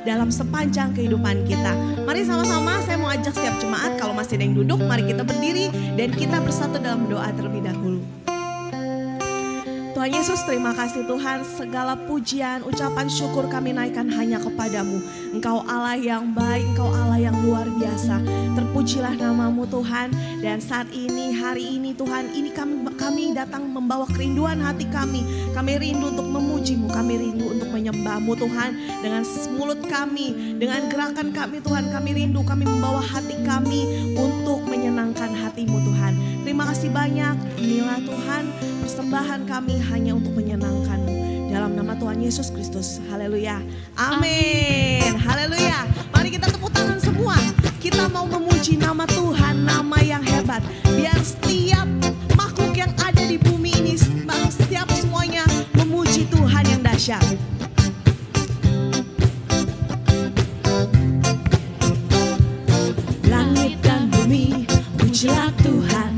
dalam sepanjang kehidupan kita. Mari sama-sama saya mau ajak setiap jemaat, kalau masih ada yang duduk, mari kita berdiri dan kita bersatu dalam doa terlebih dahulu. Tuhan Yesus, terima kasih Tuhan, segala pujian, ucapan syukur kami naikkan hanya kepadamu. Engkau Allah yang baik, Engkau Allah yang luar biasa. Terpujilah namamu Tuhan. Dan saat ini, hari ini Tuhan, ini kami datang membawa kerinduan hati kami. Kami rindu untuk memujimu, kami rindu untuk menyembahmu Tuhan. Dengan mulut kami, dengan gerakan kami Tuhan, kami rindu, kami membawa hati kami untuk menyenangkan hatimu Tuhan. Terima kasih banyak, inilah Tuhan persembahan kami hanya untuk menyenangkan-Mu. Dalam nama Tuhan Yesus Kristus. Haleluya. Amin. Haleluya. Mari kita tepuk tangan semua. Kita mau memuji nama Tuhan, nama yang hebat. Biar setiap makhluk yang ada di bumi ini, setiap semuanya memuji Tuhan yang dahsyat. Langit dan bumi, pujilah Tuhan.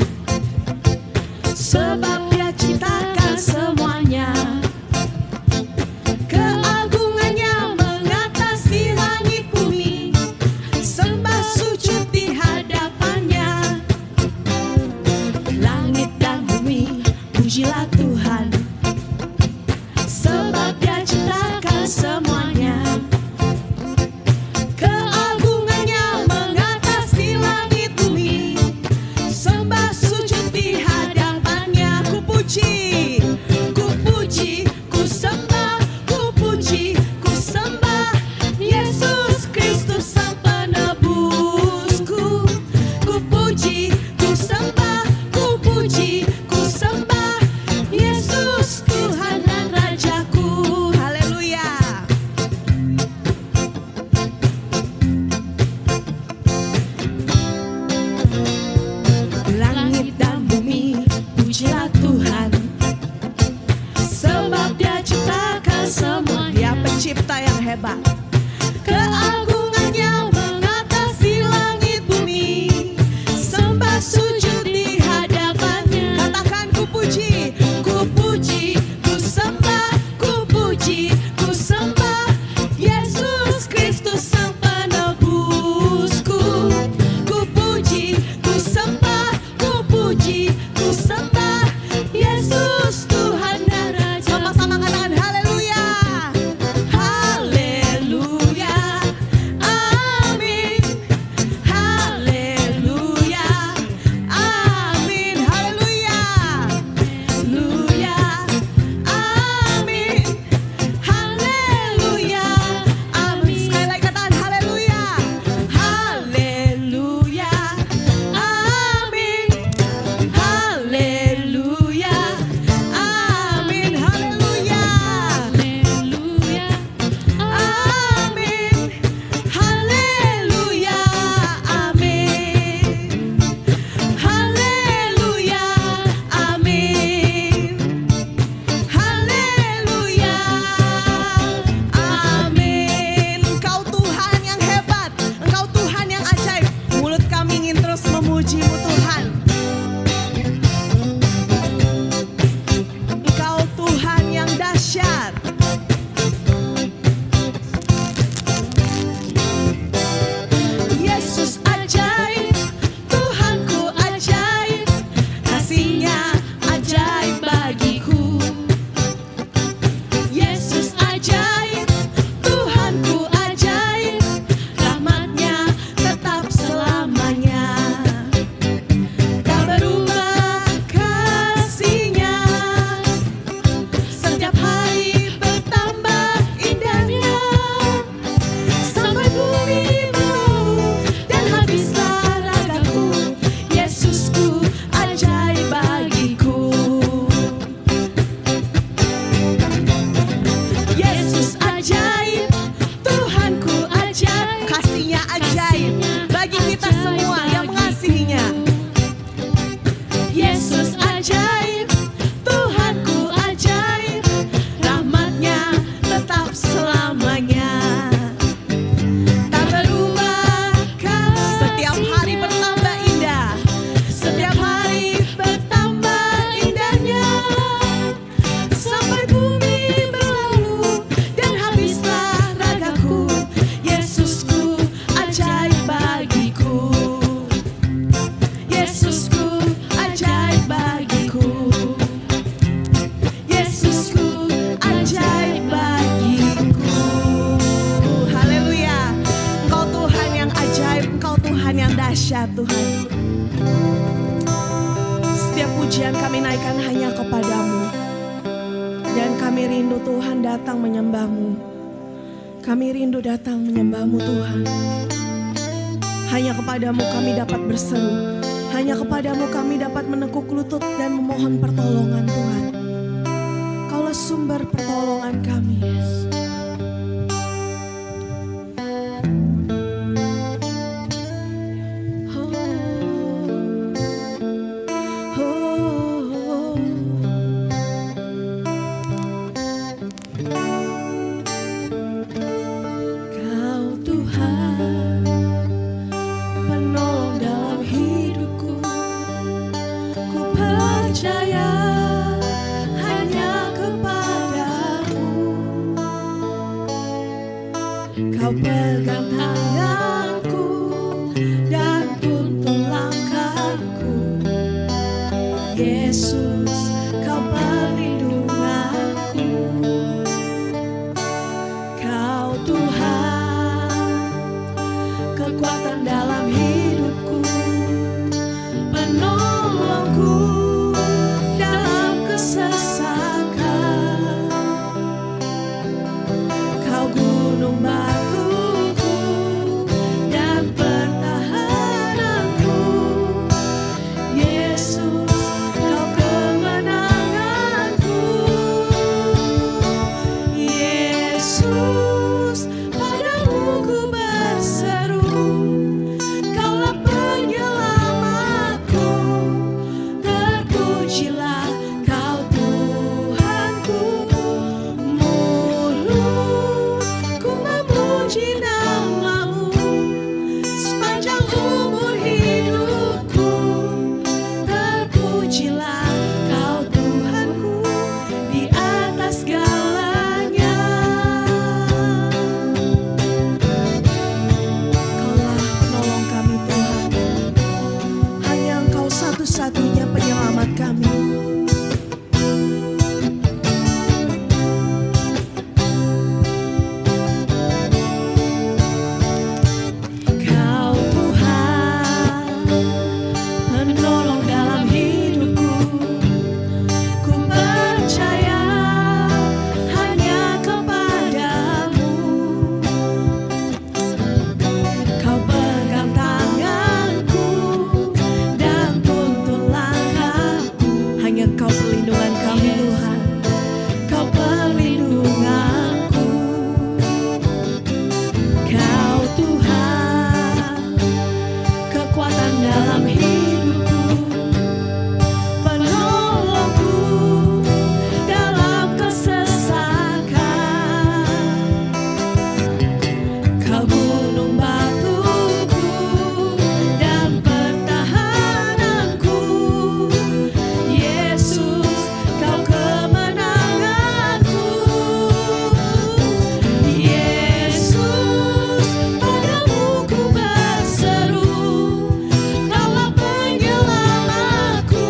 Sebab Dia ciptakan semuanya. Keagungannya mengatasi langit bumi. Sembah sujud di hadapannya. Langit dan bumi, pujilah Tuhan. Sebab Dia ciptakan semuanya. Keagungannya mengatasi langit bumi. Sembah sujud di hadapannya. Ku puji, ku sembah, ku puji, ku sembah Yesus Kristus Sang Penebusku. Ku puji, ku sembah, ku puji, ku sembah Yesus Tuhan dan Rajaku. Haleluya. Langit dan bumi, pujilah Tuhan. Sebab Dia ciptakan semua. Dia pencipta yang hebat. Keagungannya mengatasi langit bumi. Sembah sujud di hadapannya. Katakan ku puji, ku puji, ku sembah, ku puji, ku sembah Yesus Kristus Sang Penebusku. Ku puji, ku sembah, ku puji, ku sembah Yesus Tuhan dan Raja. Sama-sama katakan haleluya. Haleluya. Amin. Haleluya. Amin. Haleluya. Haleluya. Amin. Haleluya. Amin. Sekali lagi katakan haleluya. Haleluya. Amin. Haleluya. Amin. Haleluya. Haleluya. Amin. Haleluya. Amin. Haleluya. Amin. Haleluya. Amin. Engkau Tuhan yang hebat, Engkau Tuhan yang ajaib. Mulut kami ingin terus memuji-Mu Tuhan. Engkau Tuhan yang dahsyat. Yesus ajaib, Tuhanku ajaib, kasih-Nya ajaib bagiku. Yesus ajaib, Tuhanku ajaib, rahmat-Nya tetap selamanya. Tak berubah kasih-Nya, setiap hari bertambah indahnya. Sampai bumi melulu dan habislah ragaku. Yesusku ajaib bagiku. Yesus ajaib, Tuhanku ajaib, kasih-Nya ajaib bagi kita semua yang mengasihi-Nya. Yesus ajaib, Tuhanku ajaib, rahmat-Nya tetap selamanya. Tak berubah, setiap hari bertambah indah, setiap hari bertambah indahnya. Sampai bumi berlalu dan habislah ragaku. dahsyat Tuhan. Setiap pujian kami naikkan hanya kepadamu. Dan kami rindu Tuhan datang menyembahmu. Kami rindu datang menyembahmu Tuhan. Hanya kepadamu kami dapat berseru. Hanya kepadamu kami dapat menekuk lutut dan memohon pertolongan Tuhan. Kaulah sumber pertolongan kami, Yesus. Percaya hanya kepadamu, Kau pegang tanganku dan tuntun langkahku. Yesus, Kau perlindunganku. Kau Tuhan, kekuatan dalam hidupku, penolongku dalam kesesakan. Kau gunung batuku dan pertahananku. Yesus, Kau kemenanganku. Yesus, padamu ku berseru. Kaulah penyelamatku. Terpujilah Kau Tuhanku. Mulutku memuji nama-Mu sepanjang umur hidupku. Terpujilah Kau Tuhanku di atas segalanya. Kaulah penolong kami Tuhan. Hanya Engkau satu-satunya penyelamat kami. Kau Tuhan, penolong dalam hidupku. Ku percaya hanya kepadamu. Kau pegang tanganku dan tuntun langkahku. Hanya Kau perlindungan kami Tuhan. Kau perlindunganku. Kau Tuhan, kekuatan dalam hidupku, penolongku dalam kesesakan. Kau gunung batuku dan pertahananku. Yesus, Kau kemenanganku. Yesus, padamu ku berseru. Kaulah penyelamatku.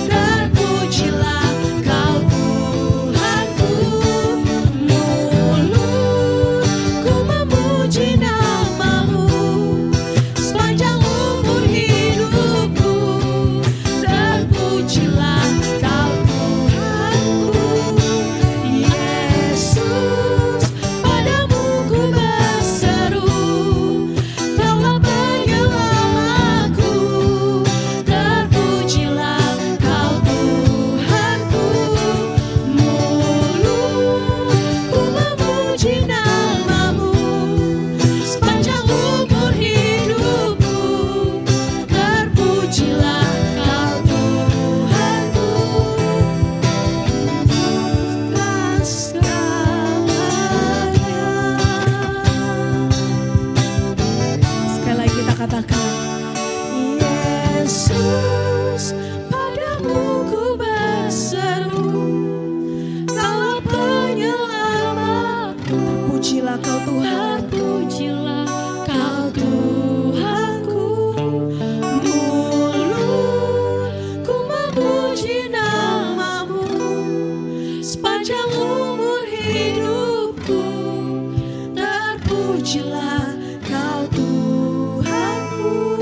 Terpujilah Kau Tuhanku. Mulutku memuji nama-Mu sepanjang umur hidupku. Terpujilah Kau Tuhanku. Yesus, padamu ku berseru. Kaulah penyelamatku. Terpujilah Kau Tuhanku. Mulutku memuji nama-Mu sepanjang umur hidupku. Terpujilah Kau Tuhanku. Sekali lagi kita katakan, Yesus, padamu ku berseru. Kaulah penyelamatku. terpujilah Kau Tuhan. Terpujilah Kau Tuhanku. Mulutku memuji nama-Mu sepanjang umur hidupku. Terpujilah Kau Tuhanku.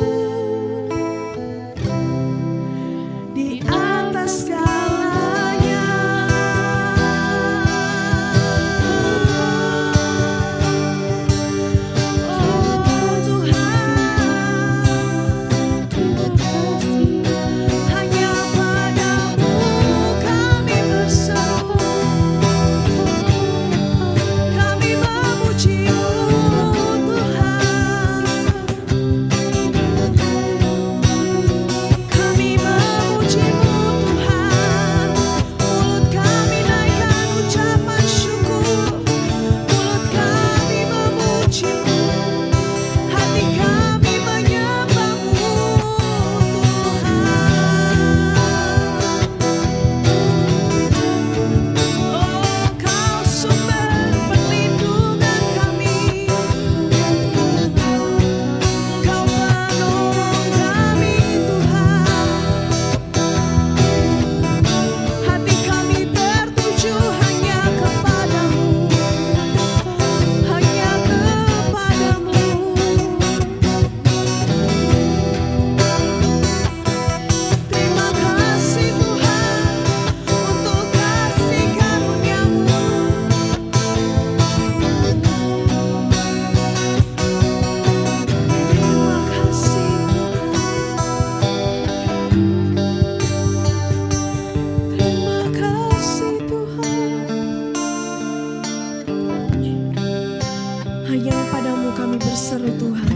Hanya kepadamu kami berseru Tuhan.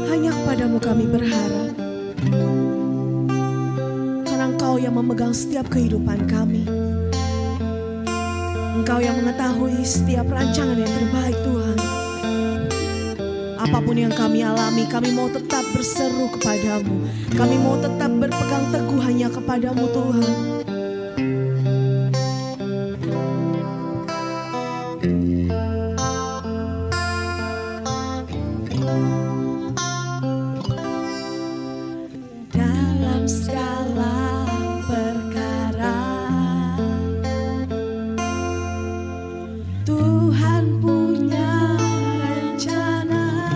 Hanya kepadamu kami berharap. Karena Engkau yang memegang setiap kehidupan kami. Engkau yang mengetahui setiap rancangan yang terbaik Tuhan. Apapun yang kami alami, kami mau tetap berseru kepadamu. Kami mau tetap berpegang teguh hanya kepadamu Tuhan. Dalam segala perkara Tuhan punya rencana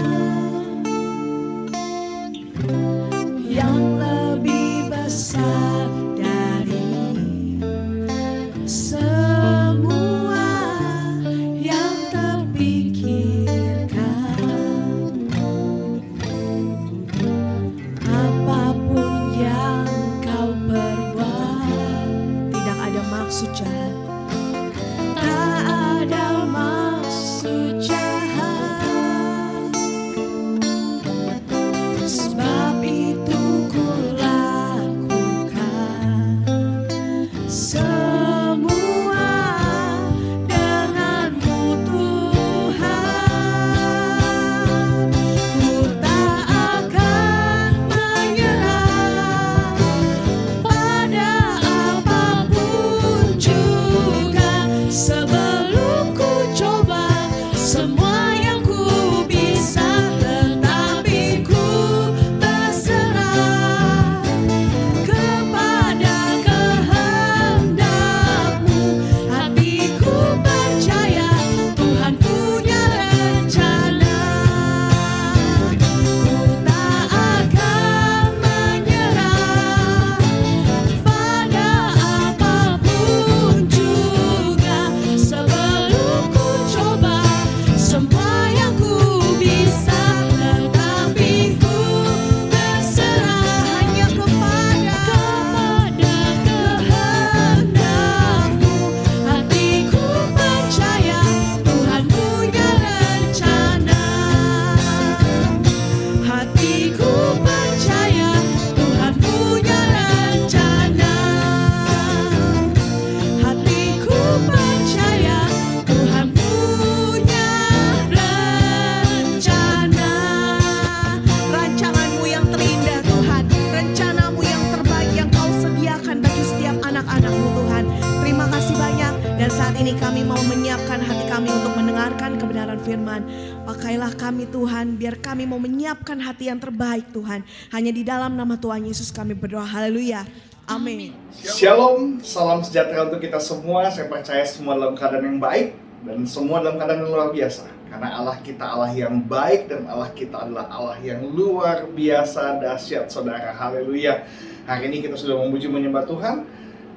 yang lebih besar dari semua yang terpikirkan. Apapun yang kau perbuat, tidak ada maksud jahat. Tak ada maksud jahat. Sebab itu ku lakukan semua denganmu Tuhan. Ku tak akan menyerah pada apapun juga. Sebelum ku coba semua yang ku bisa, tetapi ku berserah kepada kehendak-Mu. Hatiku percaya Tuhan punya rencana. Ku tak akan menyerah pada apapun juga. Sebelum ku coba semua yang ku bisa, tetapi ku berserah hanya kepada kehendak-Mu. Hatiku percaya Tuhan punya rencana. Hatiku percaya Tuhan punya rencana. Hatiku percaya Tuhan punya rencana. Rancangan-Mu yang terindah Tuhan, rencana-Mu yang terbaik yang Kau sediakan bagi setiap anak-anak-Mu Tuhan. Terima kasih banyak, dan saat ini kami mau menyiapkan hati kami untuk mendengarkan kebenaran firman. Pakailah kami Tuhan, biar kami mau menyiapkan hati yang terbaik Tuhan. Hanya di dalam nama Tuhan Yesus kami berdoa, haleluya, amin. Shalom, salam sejahtera untuk kita semua. Saya percaya semua dalam keadaan yang baik dan semua dalam keadaan yang luar biasa. Karena Allah kita Allah yang baik dan Allah kita adalah Allah yang luar biasa dahsyat saudara. Haleluya. Hari ini kita sudah memuji menyembah Tuhan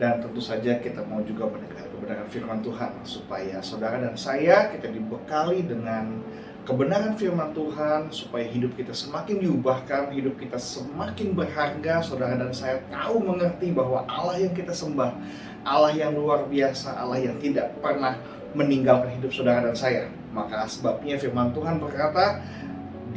dan tentu saja kita mau juga mendengar kebenaran firman Tuhan supaya saudara dan saya kita dibekali dengan kebenaran firman Tuhan supaya hidup kita semakin diubahkan, hidup kita semakin berharga. Saudara dan saya tahu mengerti bahwa Allah yang kita sembah, Allah yang luar biasa, Allah yang tidak pernah meninggalkan hidup saudara dan saya. Maka sebabnya firman Tuhan berkata,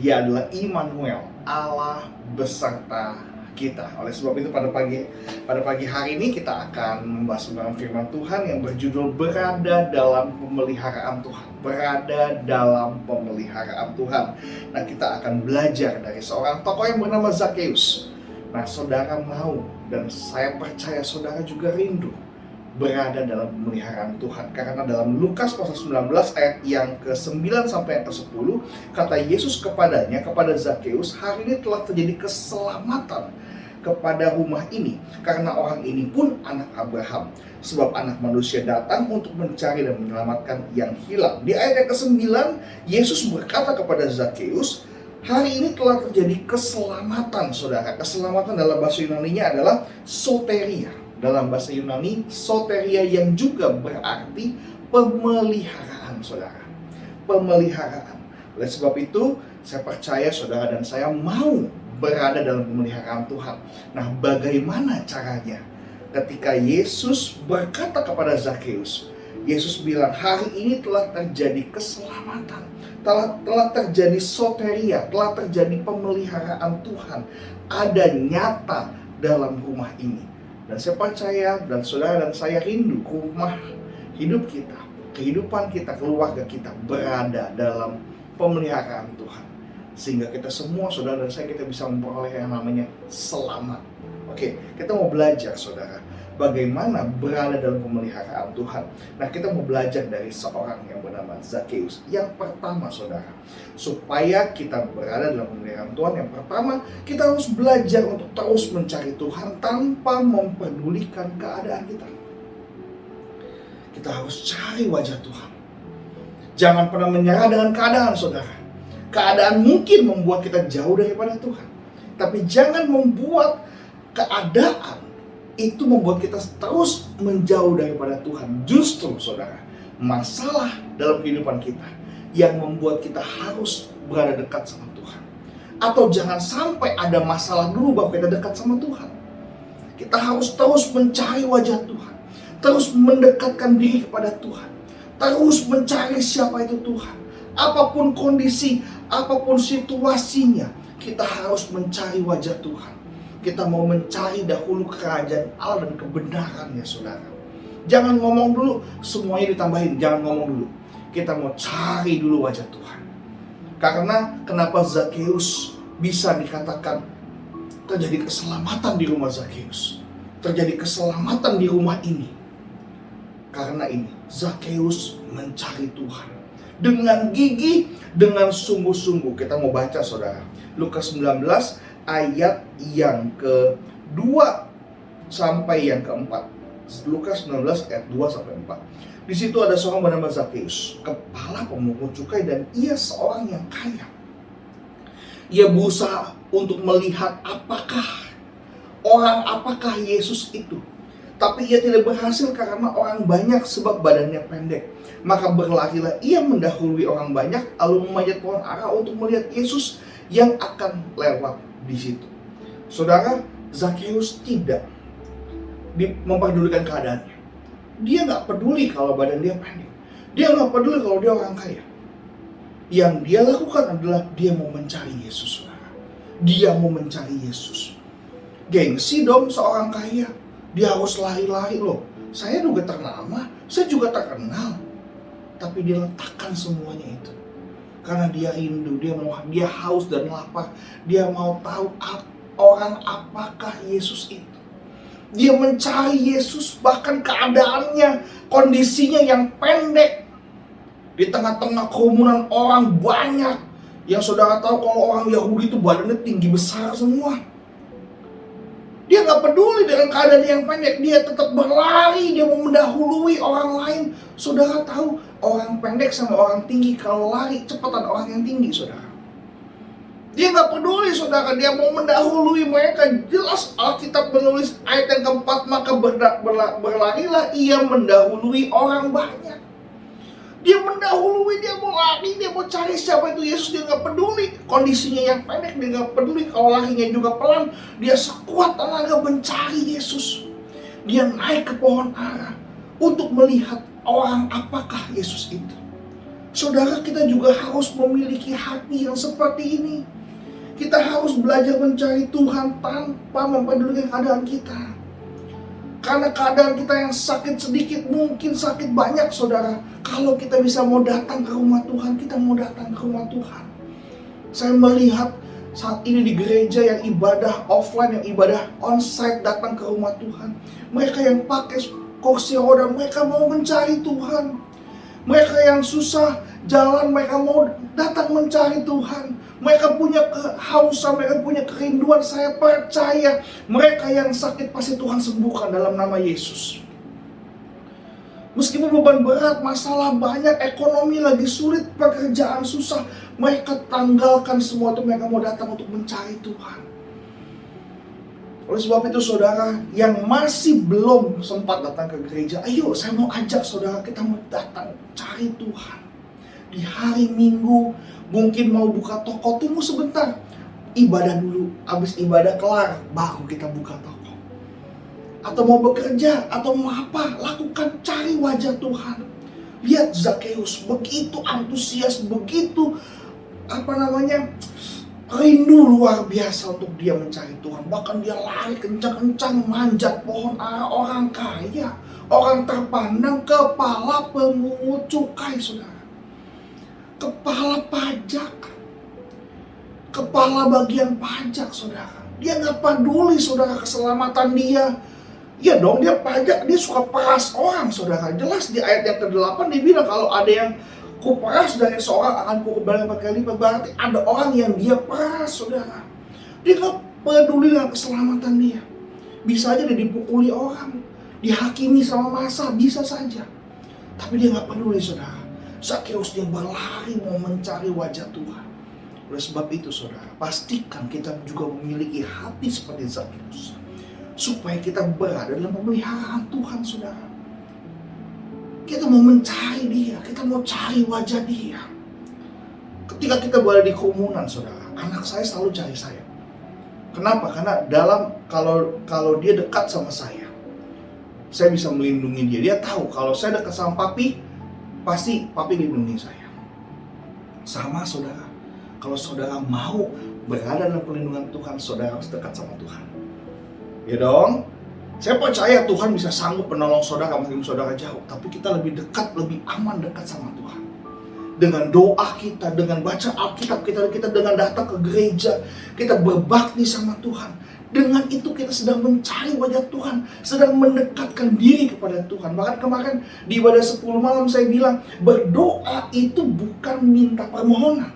Dia adalah Immanuel, Allah beserta kita. Oleh sebab itu pada pagi hari ini kita akan membahas tentang firman Tuhan yang berjudul berada dalam pemeliharaan Tuhan. Berada dalam pemeliharaan Tuhan. Nah, kita akan belajar dari seorang tokoh yang bernama Zakheus. Nah, saudara mau dan saya percaya saudara juga rindu berada dalam pemeliharaan Tuhan. Karena dalam Lukas pasal 19 ayat yang ke-9 sampai yang ke-10, kata Yesus kepadanya, kepada Zakheus, hari ini telah terjadi keselamatan kepada rumah ini, karena orang ini pun anak Abraham. Sebab anak manusia datang untuk mencari dan menyelamatkan yang hilang. Di ayat yang ke-9, Yesus berkata kepada Zakheus, hari ini telah terjadi keselamatan, saudara. Keselamatan dalam bahasa Yunani-nya adalah soteria. Dalam bahasa Yunani, soteria yang juga berarti pemeliharaan, saudara. Pemeliharaan. Oleh sebab itu, saya percaya saudara dan saya mau berada dalam pemeliharaan Tuhan. Nah, bagaimana caranya? Ketika Yesus berkata kepada Zakheus, Yesus bilang, hari ini telah terjadi keselamatan, telah terjadi soteria, telah terjadi pemeliharaan Tuhan, ada nyata dalam rumah ini. Dan saya percaya, dan saudara dan saya rindu rumah hidup kita, kehidupan kita, keluarga kita berada dalam pemeliharaan Tuhan. Sehingga kita semua, saudara dan saya, kita bisa memperoleh yang namanya selamat. Oke, kita mau belajar, saudara, bagaimana berada dalam pemeliharaan Tuhan. Nah, kita mau belajar dari seorang yang bernama Zakheus. Yang pertama, saudara, supaya kita berada dalam pemeliharaan Tuhan, yang pertama, kita harus belajar untuk terus mencari Tuhan tanpa memperdulikan keadaan kita. Kita harus cari wajah Tuhan. Jangan pernah menyerah dengan keadaan, saudara. Keadaan mungkin membuat kita jauh daripada Tuhan, tapi jangan membuat keadaan itu membuat kita terus menjauh daripada Tuhan. Justru, saudara, masalah dalam kehidupan kita yang membuat kita harus berada dekat sama Tuhan. Atau jangan sampai ada masalah dulu baru kita dekat sama Tuhan. Kita harus terus mencari wajah Tuhan, terus mendekatkan diri kepada Tuhan, terus mencari siapa itu Tuhan. Apapun kondisi, apapun situasinya, kita harus mencari wajah Tuhan. Kita mau mencari dahulu kerajaan Allah dan kebenarannya, saudara. Jangan ngomong dulu, semuanya ditambahin. Jangan ngomong dulu. Kita mau cari dulu wajah Tuhan. Karena kenapa Zakheus bisa dikatakan terjadi keselamatan di rumah Zakheus, terjadi keselamatan di rumah ini? Karena ini, Zakheus mencari Tuhan dengan gigih, dengan sungguh-sungguh. Kita mau baca, saudara, Lukas 19 ayat yang ke-2 sampai yang ke-4. Lukas 19 ayat 2 sampai 4. Di situ ada seorang bernama Zakheus, kepala pemungut cukai, dan ia seorang yang kaya. Ia berusaha untuk melihat apakah Yesus itu. Tapi ia tidak berhasil karena orang banyak, sebab badannya pendek. Maka berlarilah ia mendahului orang banyak, lalu memanjat pohon ara untuk melihat Yesus yang akan lewat di situ. Saudara, Zakheus tidak memperdulikan keadaannya. Dia nggak peduli kalau badan dia pendek. Dia nggak peduli kalau dia orang kaya. Yang dia lakukan adalah dia mau mencari Yesus, saudara. Dia mau mencari Yesus. Gengsi dong seorang kaya. Dia harus lari-lari loh. Saya juga ternama, saya juga terkenal. Tapi dia letakkan semuanya itu karena dia rindu, dia haus dan lapar. Dia mau tahu apakah Yesus itu. Dia mencari Yesus, bahkan keadaannya, kondisinya yang pendek, di tengah-tengah kerumunan orang banyak. Yang saudara tahu kalau orang Yahudi itu badannya tinggi besar semua. Dia gak peduli dengan keadaan yang pendek. Dia tetap berlari, dia mau mendahului orang lain. Saudara tahu, orang pendek sama orang tinggi, kalau lari cepatan orang yang tinggi, saudara. Dia gak peduli, saudara. Dia mau mendahului mereka. Jelas Alkitab menulis ayat yang keempat, maka berlarilah ia mendahului orang banyak. Dia mendahului, dia mau lari, dia mau cari siapa itu Yesus. Dia gak peduli kondisinya yang pendek, dia gak peduli kalau larinya juga pelan. Dia sekuat tenaga mencari Yesus. Dia naik ke pohon ara untuk melihat apakah Yesus itu. Saudara, kita juga harus memiliki hati yang seperti ini. Kita harus belajar mencari Tuhan tanpa mempedulikan keadaan kita. Karena keadaan kita yang sakit sedikit, mungkin sakit banyak, saudara. Kalau kita bisa mau datang ke rumah Tuhan, kita mau datang ke rumah Tuhan. Saya melihat saat ini di gereja yang ibadah offline, yang ibadah onsite, datang ke rumah Tuhan. Mereka yang pakai kursi roda, mereka mau mencari Tuhan. Mereka yang susah jalan, mereka mau datang mencari Tuhan. Mereka punya kehausan, mereka punya kerinduan. Saya percaya mereka yang sakit pasti Tuhan sembuhkan dalam nama Yesus. Meskipun beban berat, masalah banyak, ekonomi lagi sulit, pekerjaan susah, mereka tanggalkan semua itu, mereka mau datang untuk mencari Tuhan. Oleh sebab itu, saudara yang masih belum sempat datang ke gereja, ayo saya mau ajak saudara, kita mau datang cari Tuhan. Di hari Minggu, mungkin mau buka toko, tunggu sebentar. Ibadah dulu, habis ibadah kelar, baru kita buka toko. Atau mau bekerja, atau mau apa, lakukan, cari wajah Tuhan. Lihat Zakheus begitu antusias, begitu rindu luar biasa untuk dia mencari Tuhan. Bahkan dia lari kencang-kencang manjat pohon ara orang kaya, orang terpandang, kepala pemungut cukai, saudara. Kepala pajak, kepala bagian pajak, saudara. Dia gak peduli, saudara, keselamatan dia. Ya dong, dia pajak, dia suka peras orang, saudara. Jelas di ayat yang ke-8 dia bilang kalau ada yang kuperas dari seorang akan kukembalikan 4 kali lipat. Berarti ada orang yang dia peras, saudara. Dia gak peduli dengan keselamatan dia. Bisa aja dia dipukuli orang, dihakimi sama massa, bisa saja. Tapi dia gak peduli, saudara. Zakheus dia berlari mau mencari wajah Tuhan. Oleh sebab itu, saudara, pastikan kita juga memiliki hati seperti Zakheus, supaya kita berada dalam pemeliharaan Tuhan, saudara. Kita mau mencari dia, kita mau cari wajah dia. Ketika kita berada di kerumunan, saudara, anak saya selalu cari saya. Kenapa? Karena kalau dia dekat sama saya bisa melindungi dia. Dia tahu kalau saya dekat sama papi, pasti papi lindungi saya. Sama, saudara, kalau saudara mau berada dalam perlindungan Tuhan, saudara harus dekat sama Tuhan. Ya dong, saya percaya Tuhan bisa sanggup menolong saudara meskipun saudara jauh. Tapi kita lebih dekat, lebih aman dekat sama Tuhan. Dengan doa kita, dengan baca Alkitab kita dengan datang ke gereja, kita berbakti sama Tuhan. Dengan itu kita sedang mencari wajah Tuhan, sedang mendekatkan diri kepada Tuhan. Bahkan kemarin di ibadah 10 malam saya bilang, berdoa itu bukan minta permohonan.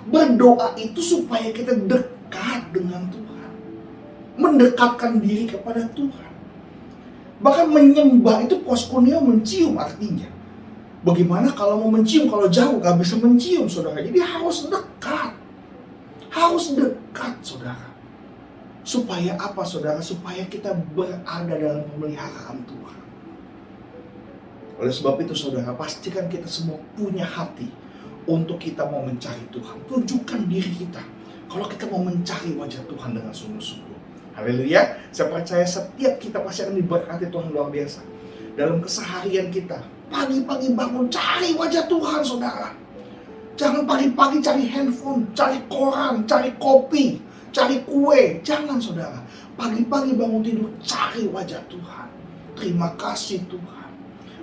Berdoa itu supaya kita dekat dengan Tuhan, mendekatkan diri kepada Tuhan. Bahkan menyembah itu poskuneo mencium artinya. Bagaimana kalau mau mencium, kalau jauh gak bisa mencium, saudara. Jadi harus dekat. Harus dekat, saudara. Supaya apa, saudara? Supaya kita berada dalam pemeliharaan Tuhan. Oleh sebab itu, saudara, pastikan kita semua punya hati untuk kita mau mencari Tuhan. Tunjukkan diri kita kalau kita mau mencari wajah Tuhan dengan sungguh-sungguh. Haleluya. Saya percaya setiap kita pasti akan diberkati Tuhan luar biasa. Dalam keseharian kita, pagi-pagi bangun cari wajah Tuhan, saudara. Jangan pagi-pagi cari handphone, cari koran, cari kopi, cari kue. Jangan, saudara. Pagi-pagi bangun tidur cari wajah Tuhan. Terima kasih Tuhan.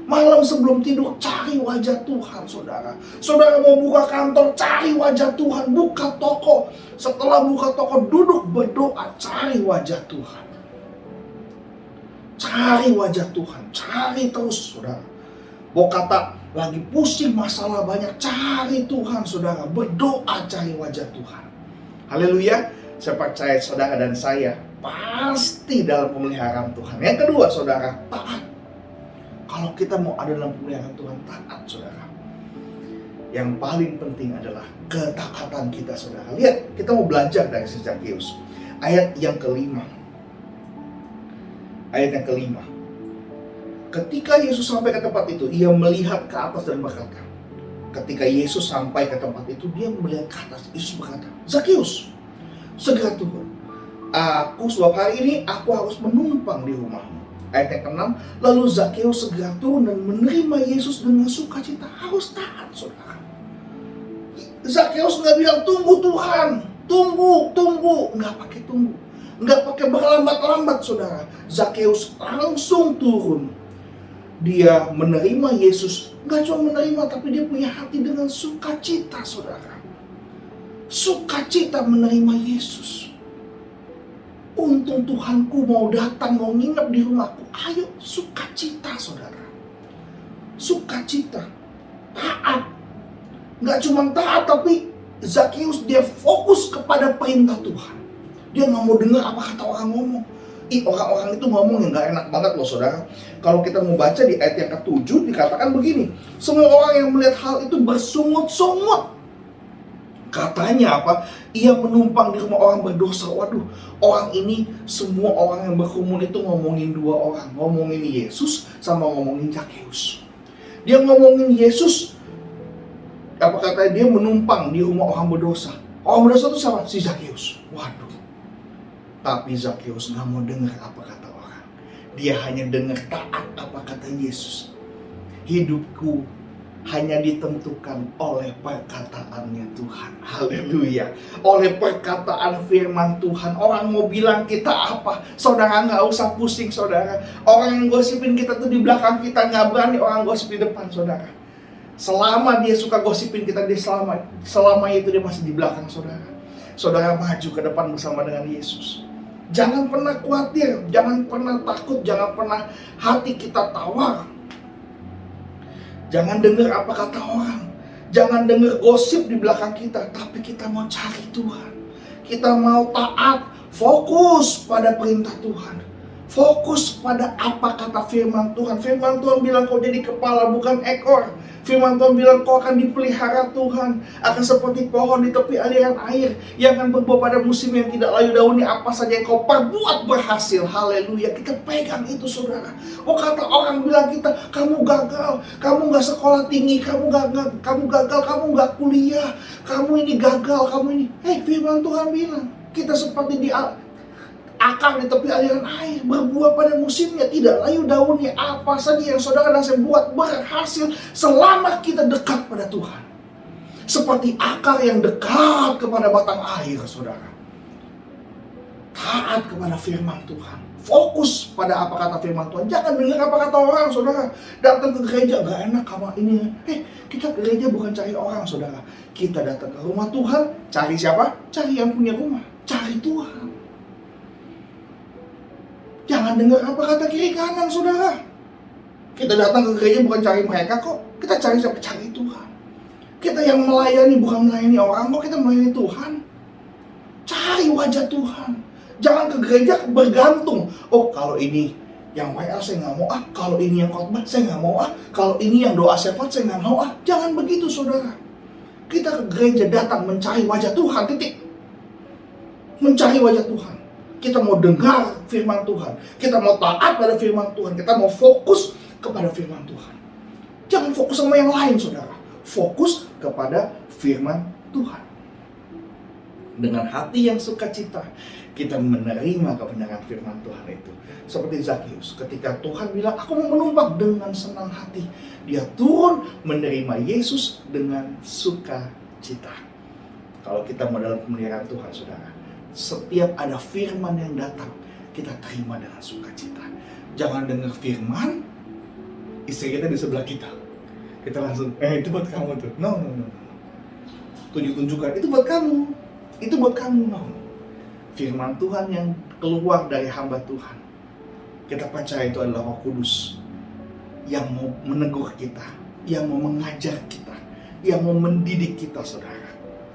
Malam sebelum tidur cari wajah Tuhan, saudara. Saudara mau buka kantor, cari wajah Tuhan. Buka toko, setelah buka toko duduk berdoa, cari wajah Tuhan. Cari wajah Tuhan, cari terus, saudara. Mau kata lagi pusing, masalah banyak, cari Tuhan, saudara. Berdoa cari wajah Tuhan. Haleluya. Saya percaya saudara dan saya pasti dalam pemeliharaan Tuhan. Yang kedua, saudara, taat. Kalau kita mau ada dalam pemeliharaan Tuhan, taat, saudara. Yang paling penting adalah ketaatan kita, saudara. Lihat, kita mau belajar dari Zakheus. Ayat yang kelima. Ayat yang kelima. Ketika Yesus sampai ke tempat itu, ia melihat ke atas dan berkata. Ketika Yesus sampai ke tempat itu, dia melihat ke atas. Yesus berkata, Zakheus, segera turun. Sebab hari ini aku harus menumpang di rumahmu. Ayat yang ke-6, lalu Zakheus segera turun dan menerima Yesus dengan sukacita. Harus taat, saudara. Zakheus nggak bilang tunggu Tuhan, tunggu, nggak pakai tunggu, nggak pakai berlambat-lambat, saudara. Zakheus langsung turun. Dia menerima Yesus, nggak cuma menerima, tapi dia punya hati dengan sukacita, saudara. Sukacita menerima Yesus. Untung Tuhanku mau datang, mau nginep di rumahku. Ayo, sukacita, saudara. Sukacita. Taat. Nggak cuma taat, tapi Zakheus dia fokus kepada perintah Tuhan. Dia nggak mau dengar apa kata orang ngomong. Orang-orang itu ngomong yang nggak enak banget loh, saudara. Kalau kita mau baca di ayat yang ke-7 dikatakan begini. Semua orang yang melihat hal itu bersungut-sungut. Katanya apa? Ia menumpang di rumah orang berdosa. Waduh, orang ini, semua orang yang berkerumun itu ngomongin dua orang. Ngomongin Yesus sama ngomongin Zakheus. Dia ngomongin Yesus, apa katanya, dia menumpang di rumah orang berdosa. Orang berdosa itu siapa? Si Zakheus. Waduh. Tapi Zakheus gak mau dengar apa kata orang. Dia hanya dengar taat apa kata Yesus. Hidupku hanya ditentukan oleh perkataannya Tuhan. Haleluya. Oleh perkataan firman Tuhan. Orang mau bilang kita apa, saudara nggak usah pusing saudara. Orang yang gosipin kita tuh di belakang kita, nggak berani orang gosip di depan saudara. Selama dia suka gosipin kita, dia selama itu dia masih di belakang saudara. Saudara maju ke depan bersama dengan Yesus. Jangan pernah khawatir, jangan pernah takut, jangan pernah hati kita tawar. Jangan dengar apa kata orang. Jangan dengar gosip di belakang kita. Tapi kita mau cari Tuhan. Kita mau taat. Fokus pada perintah Tuhan. Fokus pada apa kata firman Tuhan. Firman Tuhan bilang kau jadi kepala bukan ekor. Firman Tuhan bilang kau akan dipelihara Tuhan. Akan seperti pohon di tepi aliran air. Yang akan berbuah pada musim yang tidak layu daunnya. Apa saja yang kau perbuat berhasil. Haleluya. Kita pegang itu saudara. Oh kata orang bilang kita, kamu gagal. Kamu gak sekolah tinggi. Kamu gagal. Kamu gak kuliah. Kamu ini gagal. Kamu ini. Firman Tuhan bilang. Kita seperti di akar di tepi aliran air, berbuah pada musimnya, tidak layu daunnya. Apa saja yang saudara dan saya buat berhasil selama kita dekat pada Tuhan. Seperti akar yang dekat kepada batang air saudara. Taat kepada firman Tuhan. Fokus pada apa kata firman Tuhan. Jangan dengar apa kata orang saudara. Datang ke gereja gak enak sama ini. Kita ke gereja bukan cari orang saudara. Kita datang ke rumah Tuhan. Cari siapa? Cari yang punya rumah. Cari Tuhan. Jangan dengar apa kata kiri kanan saudara. Kita datang ke gereja bukan cari mereka kok. Kita cari siapa? Cari Tuhan. Kita yang melayani bukan melayani orang kok. Kita melayani Tuhan. Cari wajah Tuhan. Jangan ke gereja bergantung. Oh kalau ini yang WL saya nggak mau kalau ini yang khotbah saya nggak mau kalau ini yang doa syafaat saya nggak mau Jangan begitu saudara. Kita ke gereja datang mencari wajah Tuhan, titik. Mencari wajah Tuhan. Kita mau dengar firman Tuhan. Kita mau taat pada firman Tuhan. Kita mau fokus kepada firman Tuhan. Jangan fokus sama yang lain saudara. Fokus kepada firman Tuhan. Dengan hati yang sukacita, kita menerima kebenaran firman Tuhan itu. Seperti Zakheus, ketika Tuhan bilang, aku mau menumpang dengan senang hati. Dia turun menerima Yesus dengan sukacita. Kalau kita mau dalam pemeliharaan Tuhan saudara, setiap ada firman yang datang, kita terima dengan sukacita. Jangan dengar firman, istri kita di sebelah kita. Kita langsung, itu buat kamu tuh. No. Tunjukkan, itu buat kamu. Itu buat kamu. No. Firman Tuhan yang keluar dari hamba Tuhan. Kita percaya itu adalah Roh Kudus. Yang mau menegur kita. Yang mau mengajar kita. Yang mau mendidik kita saudara.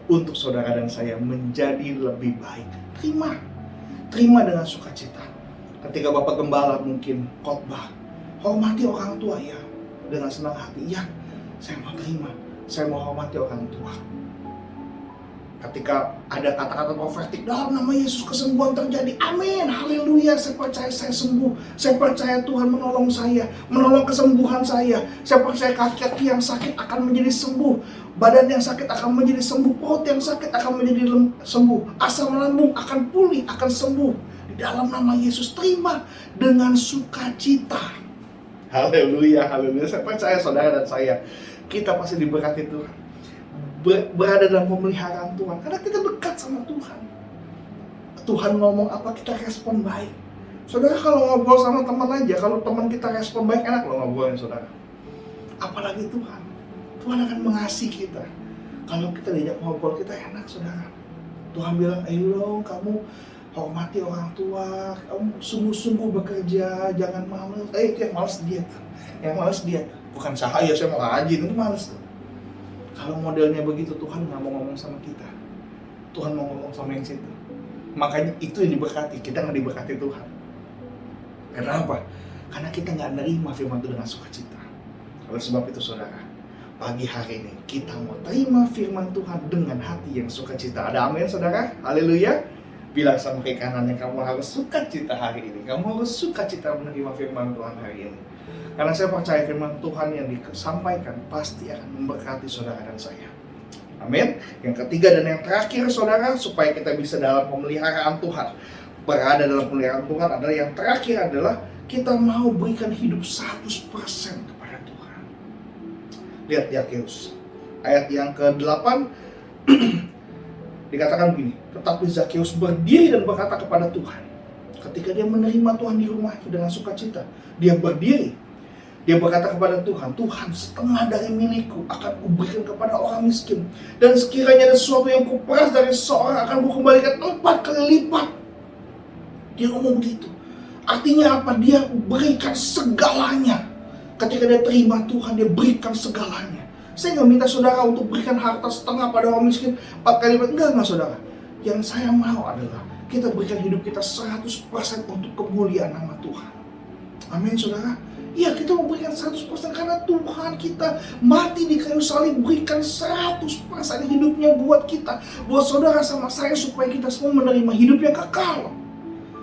Untuk saudara dan saya menjadi lebih baik. Terima dengan sukacita. Ketika Bapak Gembala mungkin khotbah, hormati orang tua ya. Dengan senang hati, ya saya mau terima. Saya mau hormati orang tua. Ketika ada kata-kata profetik, dalam nama Yesus kesembuhan terjadi. Amin, haleluya. Saya percaya saya sembuh. Saya percaya Tuhan menolong saya, menolong kesembuhan saya. Saya percaya kaki-kaki yang sakit akan menjadi sembuh. Badan yang sakit akan menjadi sembuh. Perut yang sakit akan menjadi sembuh. Asam lambung akan pulih, akan sembuh. Di dalam nama Yesus, terima dengan sukacita. Haleluya, haleluya. Saya percaya saudara dan saya, kita pasti diberkati Tuhan. Berada dalam pemeliharaan Tuhan. Karena kita dekat sama Tuhan. Tuhan ngomong apa, kita respon baik. Saudara kalau ngobrol sama teman aja, kalau teman kita respon baik, enak loh ngobrolin saudara. Apalagi Tuhan. Tuhan akan mengasihi kita. Kalau kita diajak ngobrol, kita enak saudara. Tuhan bilang, ayo dong kamu hormati orang tua, kamu sungguh-sungguh bekerja, jangan malas. Itu yang malas diet. Yang malas diet. Bukan saya mau rajin, itu malas tuh. Kalau modelnya begitu, Tuhan nggak mau ngomong sama kita. Tuhan mau ngomong sama yang situ. Makanya itu yang diberkati, kita nggak diberkati Tuhan. Kenapa? Karena kita nggak nerima firman itu dengan sukacita. Oleh sebab itu saudara, pagi hari ini kita mau terima firman Tuhan dengan hati yang sukacita. Ada amin saudara? Haleluya. Bilang sama kiri kanannya, kamu harus sukacita hari ini. Kamu harus sukacita menerima firman Tuhan hari ini. Karena saya percaya firman Tuhan yang disampaikan pasti akan memberkati saudara dan saya. Amin. Yang ketiga dan yang terakhir saudara, supaya kita bisa dalam pemeliharaan Tuhan, berada dalam pemeliharaan Tuhan adalah yang terakhir adalah kita mau berikan hidup 100% kepada Tuhan. Lihat Zakheus. Ayat yang ke-8 dikatakan begini, tetapi Zakheus berdiri dan berkata kepada Tuhan. Ketika dia menerima Tuhan di rumah itu dengan sukacita, dia berdiri. Dia berkata kepada Tuhan, Tuhan, setengah dari milikku akan kuberikan kepada orang miskin. Dan sekiranya ada sesuatu yang kuperas dari seorang, akan kukembalikan 4 kali lipat. Dia ngomong begitu. Artinya apa? Dia berikan segalanya. Ketika dia terima Tuhan, dia berikan segalanya. Saya nggak minta saudara untuk berikan harta setengah pada orang miskin 4 kali lipat. Enggak saudara. Yang saya mau adalah kita berikan hidup kita 100% untuk kemuliaan nama Tuhan. Amin saudara. Ya, kita memberikan 100% karena Tuhan kita mati di kayu salib, berikan 100% hidupnya buat kita, buat saudara sama saya, supaya kita semua menerima hidup yang kekal.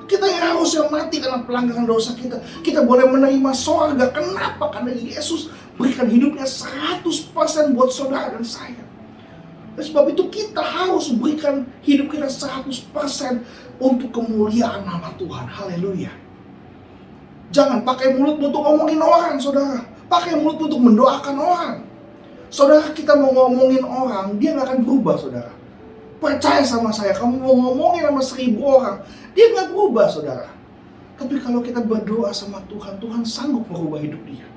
Kita yang harusnya mati karena pelanggaran dosa kita, kita boleh menerima surga. Kenapa? Karena Yesus berikan hidupnya 100% buat saudara dan saya. Dan sebab itu kita harus berikan hidup kita 100% untuk kemuliaan nama Tuhan. Haleluya. Jangan pakai mulut untuk ngomongin orang, saudara. Pakai mulut untuk mendoakan orang. Saudara, kita mau ngomongin orang, dia gak akan berubah, saudara. Percaya sama saya, kamu mau ngomongin sama 1000 orang, dia gak berubah, saudara. Tapi kalau kita berdoa sama Tuhan, Tuhan sanggup merubah hidup dia.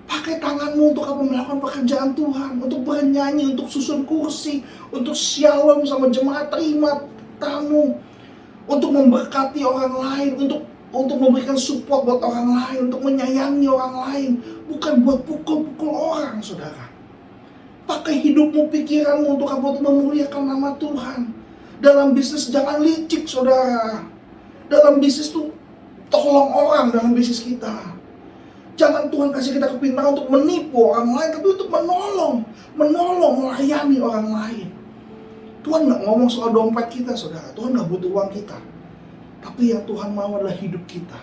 Pakai tanganmu untuk apa? Melakukan pekerjaan Tuhan, untuk bernyanyi, untuk susun kursi, untuk shalom sama jemaat, terima tamu, untuk memberkati orang lain, untuk memberikan support buat orang lain, untuk menyayangi orang lain, bukan buat pukul-pukul orang, saudara. Pakai hidupmu, pikiranmu untuk apa? Untuk memuliakan nama Tuhan. Dalam bisnis jangan licik, saudara. Dalam bisnis tuh tolong orang dalam bisnis kita. Jangan Tuhan kasih kita kepintaran untuk menipu orang lain, tapi untuk menolong, melayani orang lain. Tuhan nggak ngomong soal dompet kita, saudara. Tuhan nggak butuh uang kita. Tapi yang Tuhan mau adalah hidup kita.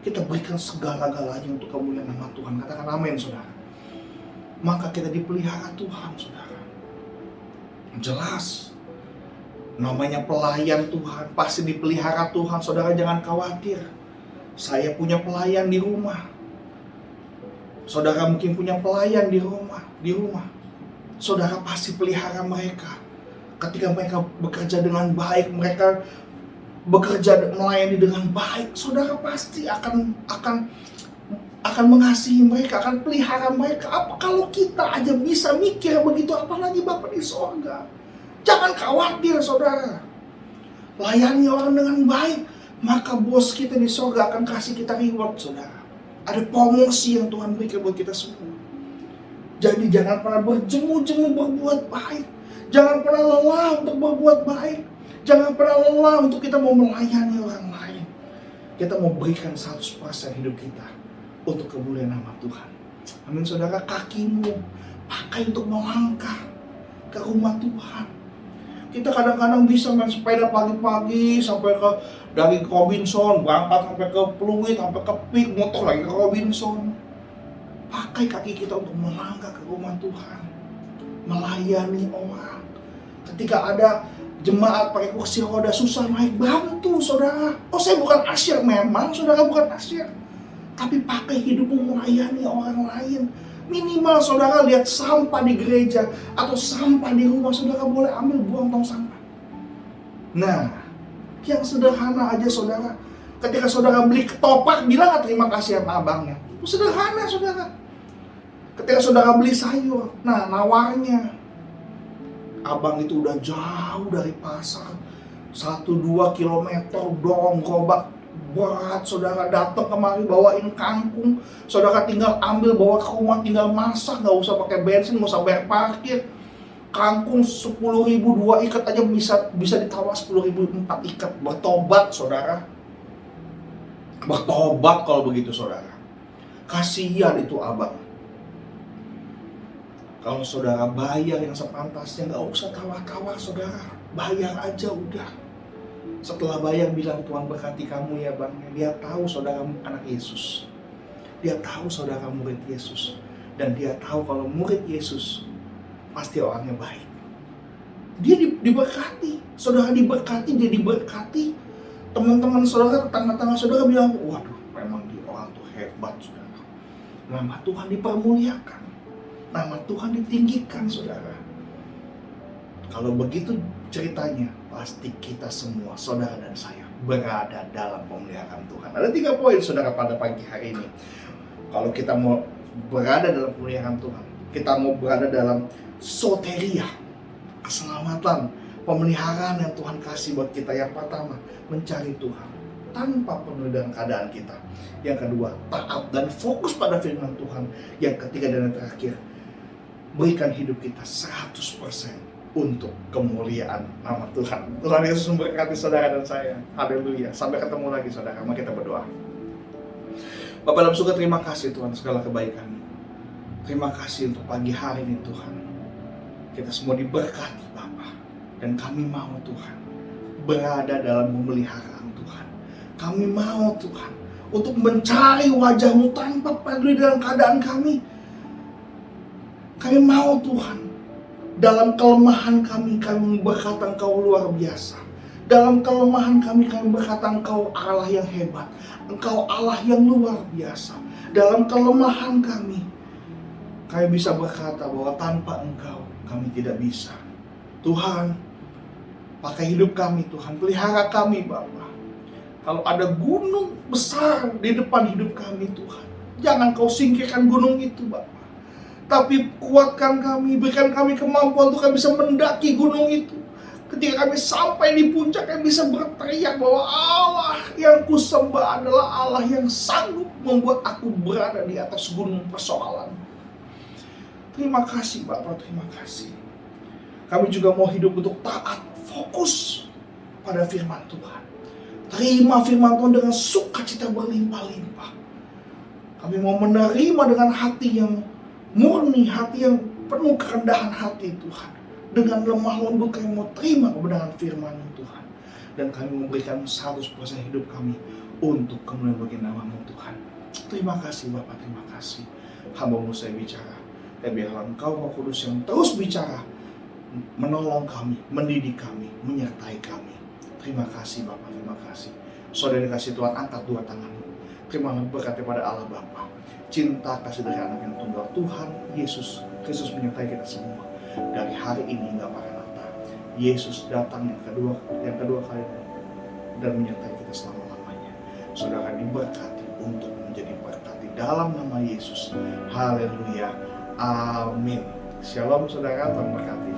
Kita berikan segala-galanya untuk kemuliaan nama Tuhan. Katakan amin, saudara. Maka kita dipelihara Tuhan, saudara. Jelas. Namanya pelayan Tuhan, pasti dipelihara Tuhan. Saudara jangan khawatir. Saya punya pelayan di rumah. Saudara mungkin punya pelayan di rumah. Saudara pasti pelihara mereka. Ketika mereka bekerja dengan baik, mereka bekerja melayani dengan baik, saudara pasti akan mengasihi mereka, akan pelihara mereka. Apa kalau kita aja bisa mikir begitu, apalagi Bapa di sorga? Jangan khawatir, saudara. Layani orang dengan baik, maka bos kita di sorga akan kasih kita reward, saudara. Ada promosi yang Tuhan berikan buat kita semua. Jadi jangan pernah berjemu-jemu berbuat baik. Jangan pernah lelah untuk berbuat baik. Jangan pernah lelah untuk kita mau melayani orang lain. Kita mau berikan 100% hidup kita untuk kemuliaan nama Tuhan. Amin, saudara. Kakimu pakai untuk melangkah ke rumah Tuhan. Kita kadang-kadang bisa main sepeda pagi-pagi sampai dari Robinson, berangkat sampai ke Pluit, sampai ke Pik, motor lagi ke Robinson. Pakai kaki kita untuk melangkah ke rumah Tuhan, melayani orang. Ketika ada jemaat pakai kursi roda susah naik, bantu, saudara. Oh, saya bukan asyik, memang saudara bukan asyik, tapi pakai hidupmu melayani orang lain. Minimal saudara lihat sampah di gereja atau sampah di rumah, saudara boleh ambil, buang tong sampah. Nah, yang sederhana aja, saudara. Ketika saudara beli ketoprak, bilang gak terima kasih sama abangnya. Itu sederhana, saudara. Ketika saudara beli sayur, nah nawarnya, abang itu udah jauh dari pasar, 1-2 kilometer, dorong gerobak berat, saudara datang kemari bawain kangkung, saudara tinggal ambil bawa ke rumah, tinggal masak, gak usah pakai bensin, gak usah bayar parkir. Kangkung 10.000 2 ikat aja bisa ditawar 10.000 4 ikat. Bertobat, saudara. Bertobat kalau begitu, saudara. Kasihan itu abang. Kalau saudara bayar yang sepantasnya, gak usah tawar-tawar, saudara. Bayar aja udah. Setelah bayar bilang, Tuhan berkati kamu ya bang. Dia tahu saudara anak Yesus. Dia tahu saudara murid Yesus. Dan dia tahu kalau murid Yesus pasti orangnya baik. Dia diberkati. Saudara diberkati, dia diberkati. Teman-teman saudara, tetangga-tetangga saudara bilang, waduh memang dia orang tuh hebat, saudara. Nama Tuhan dipermuliakan. nama Tuhan ditinggikan, saudara. Kalau begitu ceritanya, pasti kita semua, saudara dan saya, berada dalam pemeliharaan Tuhan. Ada 3 poin, saudara, pada pagi hari ini. Kalau kita mau berada dalam pemeliharaan Tuhan, kita mau berada dalam soteria, keselamatan, pemeliharaan yang Tuhan kasih buat kita. Yang pertama, mencari Tuhan tanpa peduli dengan keadaan kita. Yang kedua, taat dan fokus pada firman Tuhan. Yang ketiga dan yang terakhir, berikan hidup kita 100% untuk kemuliaan nama Tuhan. Tuhan Yesus memberkati saudara dan saya. Haleluya. Sampai ketemu lagi, saudara. Mari kita berdoa. Bapa dalam surga, terima kasih Tuhan segala kebaikan. Terima kasih untuk pagi hari ini Tuhan. Kita semua diberkati Bapa. Dan kami mau Tuhan berada dalam pemeliharaan Tuhan. Kami mau Tuhan untuk mencari wajah-Mu tanpa peduli dengan keadaan kami. Kami mau Tuhan, dalam kelemahan kami berkata Engkau luar biasa. Dalam kelemahan kami berkata Engkau Allah yang hebat. Engkau Allah yang luar biasa. Dalam kelemahan kami bisa berkata bahwa tanpa Engkau kami tidak bisa. Tuhan, pakai hidup kami Tuhan, pelihara kami Bapa. Kalau ada gunung besar di depan hidup kami Tuhan, jangan Kau singkirkan gunung itu Bapa. Tapi kuatkan kami, berikan kami kemampuan untuk kami bisa mendaki gunung itu. Ketika kami sampai di puncak, kami bisa berteriak bahwa Allah yang kusembah adalah Allah yang sanggup membuat aku berada di atas gunung persoalan. Terima kasih Bapak, terima kasih. Kami juga mau hidup untuk taat, fokus pada firman Tuhan. Terima firman Tuhan dengan sukacita berlimpah-limpah. Kami mau menerima dengan hati yang murni, hati yang penuh kerendahan hati Tuhan. Dengan lemah lembut kami mau terima kebenaran firman-Mu Tuhan. Dan kami memberikan 100% hidup kami untuk kemuliaan bagi nama-Mu Tuhan. Terima kasih Bapak, terima kasih. Hamba-Mu saya bicara. Dan biarlah Engkau Roh Kudus yang terus bicara, menolong kami, mendidik kami, menyertai kami. Terima kasih Bapak, terima kasih. Saudara dikasih Tuhan, angkat 2 tanganmu. Terimalah berkat daripada Allah Bapa, cinta kasih dari anak yang tunggal Tuhan Yesus Kristus menyertai kita semua dari hari ini hingga Maranatha. Yesus datang yang kedua kali dan menyertai kita selama-lamanya. Saudara diberkati untuk menjadi berkat di dalam nama Yesus. Haleluya. Amin. Shalom saudara, Tuhan berkati.